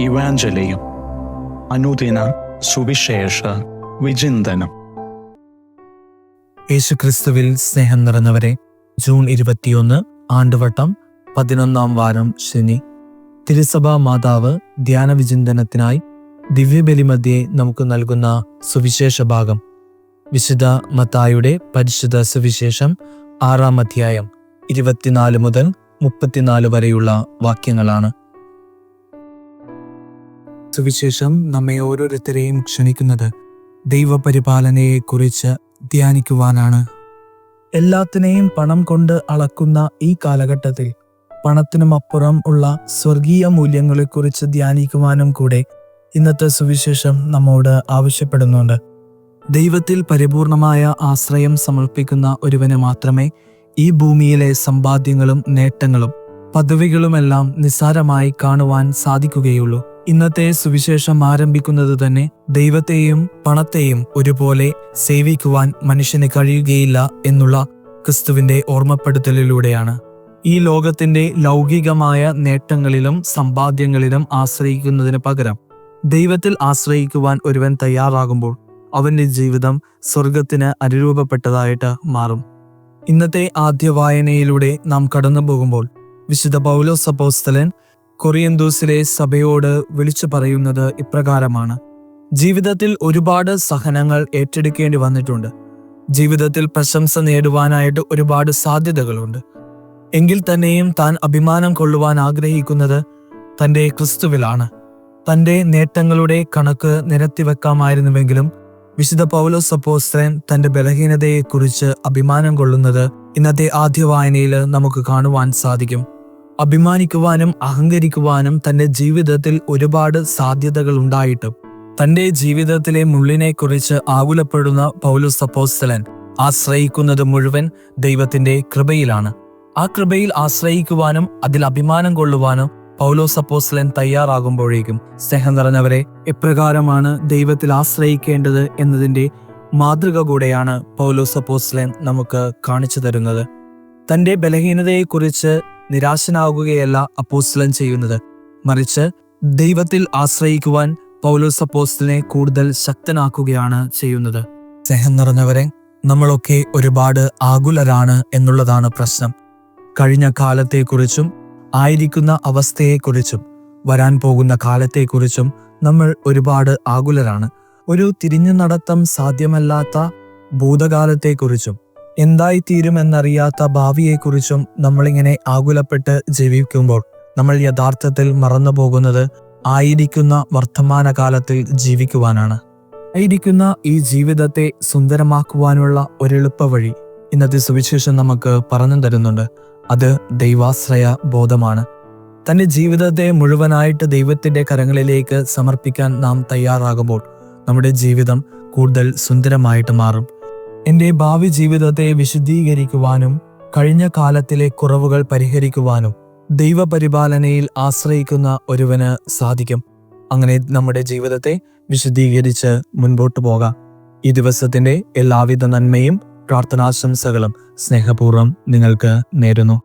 ഇവാഞ്ചലിയും അനുദിന സുവിശേഷ വിചിന്തനം. യേശുക്രിസ്തുവിൽ സ്നേഹം നിറഞ്ഞവരെ, ജൂൺ 21 ആണ്ടുവട്ടം 11-ാം വാരം ശനി. തിരുസഭാ മാതാവ് ധ്യാന വിചിന്തനത്തിനായി ദിവ്യബലിമധ്യേ നമുക്ക് നൽകുന്ന സുവിശേഷ ഭാഗം വിശുദ്ധ മത്തായിയുടെ പരിശുദ്ധ സുവിശേഷം 6-ാം അധ്യായം 24 മുതൽ 34 വരെയുള്ള വാക്യങ്ങളാണ്. സുവിശേഷം നമ്മെ ഓരോരുത്തരെയും ക്ഷണിക്കുന്നത് ദൈവപരിപാലനയെക്കുറിച്ച് ധ്യാനിക്കുവാനാണ്. എല്ലാത്തിനെയും പണം കൊണ്ട് അളക്കുന്ന ഈ കാലഘട്ടത്തിൽ പണത്തിനുമപ്പുറം ഉള്ള സ്വർഗീയ മൂല്യങ്ങളെക്കുറിച്ച് ധ്യാനിക്കുവാനും കൂടെ ഇന്നത്തെ സുവിശേഷം നമ്മോട് ആവശ്യപ്പെടുന്നുണ്ട്. ദൈവത്തിൽ പരിപൂർണമായ ആശ്രയം സമർപ്പിക്കുന്ന ഒരുവന് മാത്രമേ ഈ ഭൂമിയിലെ സമ്പാദ്യങ്ങളും നേട്ടങ്ങളും പദവികളുമെല്ലാം നിസ്സാരമായി കാണുവാൻ സാധിക്കുകയുള്ളൂ. ഇന്നത്തെ സുവിശേഷം ആരംഭിക്കുന്നത് തന്നെ ദൈവത്തെയും പണത്തെയും ഒരുപോലെ സേവിക്കുവാൻ മനുഷ്യന് കഴിയുകയില്ല എന്നുള്ള ക്രിസ്തുവിന്റെ ഓർമ്മപ്പെടുത്തലിലൂടെയാണ്. ഈ ലോകത്തിന്റെ ലൗകികമായ നേട്ടങ്ങളിലും സമ്പാദ്യങ്ങളിലും ആശ്രയിക്കുന്നതിന് പകരം ദൈവത്തിൽ ആശ്രയിക്കുവാൻ ഒരുവൻ തയ്യാറാകുമ്പോൾ അവന്റെ ജീവിതം സ്വർഗത്തിന് അനുരൂപപ്പെട്ടതായിട്ട് മാറും. ഇന്നത്തെ ആദ്യ വായനയിലൂടെ നാം കടന്നു പോകുമ്പോൾ വിശുദ്ധ പൗലോസ് അപ്പോസ്തലൻ കൊറിന്തോസിലെ സഭയോട് വിളിച്ചു പറയുന്നത് ഇപ്രകാരമാണ്: ജീവിതത്തിൽ ഒരുപാട് സഹനങ്ങൾ ഏറ്റെടുക്കേണ്ടി വന്നിട്ടുണ്ട്. ജീവിതത്തിൽ പ്രശംസ നേടുവാനായിട്ട് ഒരുപാട് സാധ്യതകളുണ്ട്. എങ്കിൽ തന്നെയും താൻ അഭിമാനം കൊള്ളുവാൻ ആഗ്രഹിക്കുന്നത് തൻ്റെ ക്രിസ്തുവിലാണ്. തൻ്റെ നേട്ടങ്ങളുടെ കണക്ക് നിരത്തിവെക്കാമായിരുന്നുവെങ്കിലും വിശുദ്ധ പൗലോസ് അപ്പോസ്തലൻ തൻ്റെ ബലഹീനതയെക്കുറിച്ച് അഭിമാനം കൊള്ളുന്നത് ഇന്നത്തെ ആദ്യ വായനയിൽ നമുക്ക് കാണുവാൻ സാധിക്കും. അഭിമാനിക്കുവാനും അഹങ്കരിക്കുവാനും തൻ്റെ ജീവിതത്തിൽ ഒരുപാട് സാധ്യതകൾ ഉണ്ടായിട്ടും തൻ്റെ ജീവിതത്തിലെ മുള്ളിനെക്കുറിച്ച് ആകുലപ്പെടുന്ന പൗലോസ് അപ്പോസ്തലൻ ആശ്രയിക്കുന്നത് മുഴുവൻ ദൈവത്തിന്റെ കൃപയിലാണ്. ആ കൃപയിൽ ആശ്രയിക്കുവാനും അതിൽ അഭിമാനം കൊള്ളുവാനും പൗലോസ് അപ്പോസ്തലൻ തയ്യാറാകുമ്പോഴേക്കും സ്നേഹം നിറഞ്ഞവരെ, എപ്രകാരമാണ് ദൈവത്തിൽ ആശ്രയിക്കേണ്ടത് എന്നതിൻ്റെ മാതൃക കൂടെയാണ് പൗലോസ് അപ്പോസ്തലൻ നമുക്ക് കാണിച്ചു തരുന്നത്. തൻ്റെ ബലഹീനതയെക്കുറിച്ച് നിരാശനാകുകയല്ല അപ്പോസ്തലൻ ചെയ്യുന്നത്, മറിച്ച് ദൈവത്തിൽ ആശ്രയിക്കുവാൻ പൗലോസ് അപ്പോസ്തലനെ കൂടുതൽ ശക്തനാക്കുകയാണ് ചെയ്യുന്നത്. സ്നേഹം നിറഞ്ഞവരെ, നമ്മളൊക്കെ ഒരുപാട് ആകുലരാണ് എന്നുള്ളതാണ് പ്രശ്നം. കഴിഞ്ഞ കാലത്തെക്കുറിച്ചും ആയിരിക്കുന്ന അവസ്ഥയെക്കുറിച്ചും വരാൻ പോകുന്ന കാലത്തെക്കുറിച്ചും നമ്മൾ ഒരുപാട് ആകുലരാണ്. ഒരു തിരിഞ്ഞു നടത്തം സാധ്യമല്ലാത്ത ഭൂതകാലത്തെക്കുറിച്ചും എന്തായിത്തീരുമെന്നറിയാത്ത ഭാവിയെക്കുറിച്ചും നമ്മളിങ്ങനെ ആകുലപ്പെട്ട് ജീവിക്കുമ്പോൾ നമ്മൾ യഥാർത്ഥത്തിൽ മറന്നു പോകുന്നത് ആയിരിക്കുന്ന വർത്തമാനകാലത്തിൽ ജീവിക്കുവാനാണ്. ആയിരിക്കുന്ന ഈ ജീവിതത്തെ സുന്ദരമാക്കുവാനുള്ള ഒരെളുപ്പ വഴി ഇന്നത്തെ സുവിശേഷം നമുക്ക് പറഞ്ഞു തരുന്നുണ്ട്. അത് ദൈവാശ്രയ ബോധമാണ്. തൻ്റെ ജീവിതത്തെ മുഴുവനായിട്ട് ദൈവത്തിന്റെ കരങ്ങളിലേക്ക് സമർപ്പിക്കാൻ നാം തയ്യാറാകുമ്പോൾ നമ്മുടെ ജീവിതം കൂടുതൽ സുന്ദരമായിട്ട് മാറും. എൻ്റെ ഭാവി ജീവിതത്തെ വിശുദ്ധീകരിക്കുവാനും കഴിഞ്ഞ കാലത്തിലെ കുറവുകൾ പരിഹരിക്കുവാനും ദൈവപരിപാലനയിൽ ആശ്രയിക്കുന്ന ഒരുവന് സാധിക്കും. അങ്ങനെ നമ്മുടെ ജീവിതത്തെ വിശുദ്ധീകരിച്ച് മുൻപോട്ട് പോകാം. ഈ ദിവസത്തിന്റെ എല്ലാവിധ നന്മയും പ്രാർത്ഥനാശംസകളും സ്നേഹപൂർവ്വം നിങ്ങൾക്ക് നേരുന്നു.